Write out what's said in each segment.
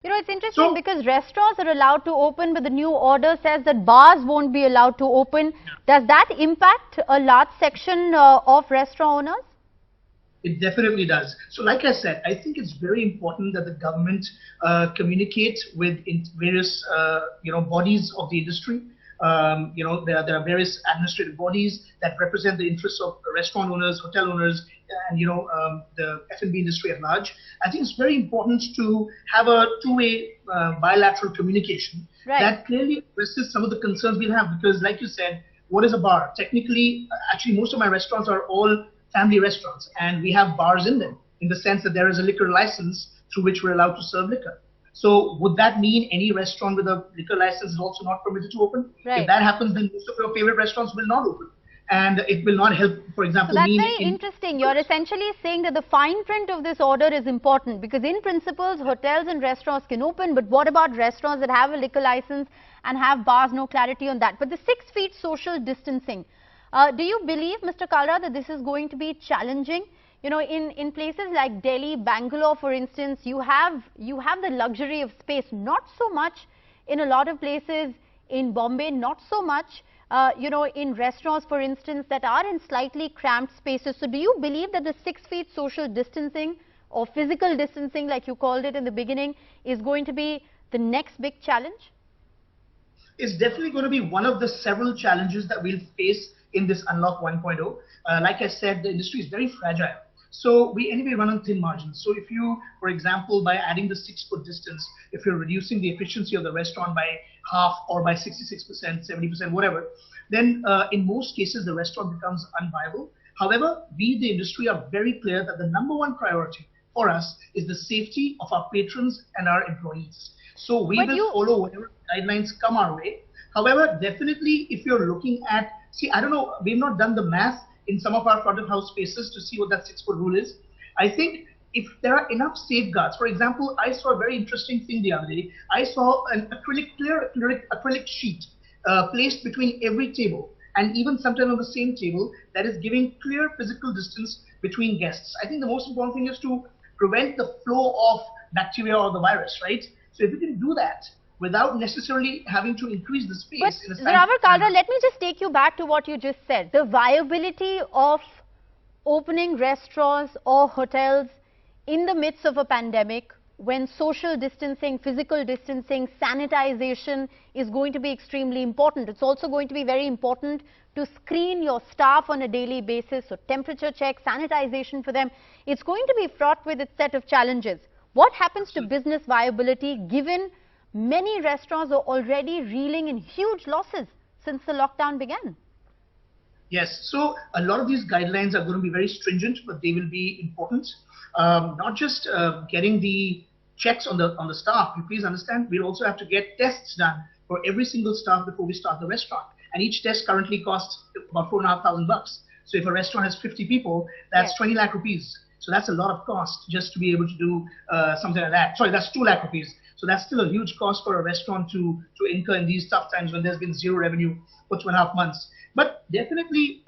It's interesting So, because restaurants are allowed to open, but the new order says that bars won't be allowed to open. Does that impact a large section of restaurant owners? it definitely does. So, like I said, I think it's very important that the government communicates with various, bodies of the industry. There are various administrative bodies that represent the interests of restaurant owners, hotel owners, and the F&B industry at large. I think it's very important to have a two-way bilateral communication Right. that clearly addresses some of the concerns we'll have. Because, like you said, what is a bar? Technically, actually, most of my restaurants are all family restaurants, and we have bars in them in the sense that there is a liquor license through which we're allowed to serve liquor. So would that mean any restaurant with a liquor license is also not permitted to open? Right. If that happens, then most of your favorite restaurants will not open. And it will not help, for So example, that's me very in interesting. You're essentially saying that the fine print of this order is important because in principles, hotels and restaurants can open, but what about restaurants that have a liquor license and have bars? No clarity on that. But the 6 feet social distancing, do you believe, Mr. Kalra, that this is going to be challenging? In places like Delhi, Bangalore, for instance, you have the luxury of space, not so much in a lot of places in Bombay, not so much in restaurants, for instance, that are in slightly cramped spaces. So do you believe that the 6 feet social distancing or physical distancing, like you called it in the beginning, is going to be the next big challenge? It's definitely going to be one of the several challenges that we'll face in this Unlock 1.0. Like I said, the industry is very fragile. So we anyway run on thin margins. So if you, for example, by adding the 6-foot distance, if you're reducing the efficiency of the restaurant by half or by 66%, 70%, whatever, then in most cases the restaurant becomes unviable. However, we, the industry, are very clear that the number one priority for us is the safety of our patrons and our employees. So we will follow whatever guidelines come our way. However, definitely if you're looking at, see, I don't know, we've not done the math in some of our front of house spaces to see what that 6-foot rule is. I think if there are enough safeguards, for example, I saw a very interesting thing the other day. I saw an clear acrylic sheet placed between every table, and even sometimes on the same table, that is giving clear physical distance between guests. I think the most important thing is to prevent the flow of bacteria or the virus, right? So if you can do that without necessarily having to increase the space. But Zorawar Kalra, let me just take you back to what you just said. The viability of opening restaurants or hotels in the midst of a pandemic, when social distancing, physical distancing, sanitization is going to be extremely important. It's also going to be very important to screen your staff on a daily basis, so temperature check, sanitization for them. It's going to be fraught with its set of challenges. What happens to business viability given many restaurants are already reeling in huge losses since the lockdown began? Yes, so a lot of these guidelines are going to be very stringent, but they will be important. Not just getting the checks on the staff. You please understand, we'll also have to get tests done for every single staff before we start the restaurant. And each test currently costs about $4,500. So if a restaurant has 50 people, that's 20 lakh rupees. So that's a lot of cost just to be able to do something like that. Sorry, that's 2 lakh rupees. So that's still a huge cost for a restaurant to incur in these tough times when there's been zero revenue for 2.5 months. But definitely,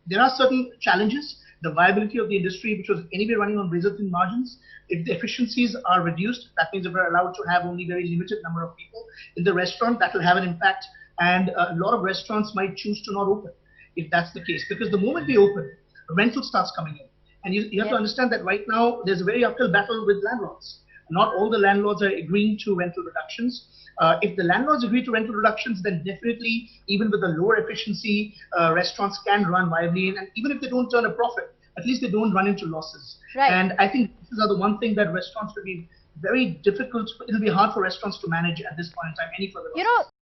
there are certain challenges. The viability of the industry, which was anyway running on razor thin margins, if the efficiencies are reduced, that means if we're allowed to have only very limited number of people in the restaurant, that will have an impact. And a lot of restaurants might choose to not open if that's the case. Because the moment we open, rental starts coming in. And you have to understand that right now, there's a very uphill battle with landlords. Not all the landlords are agreeing to rental reductions. If the landlords agree to rental reductions, then definitely, even with the lower efficiency, restaurants can run viably. And even if they don't turn a profit, at least they don't run into losses. Right. And I think this is the one thing that restaurants will be very difficult. It'll be hard for restaurants to manage at this point in time any further losses.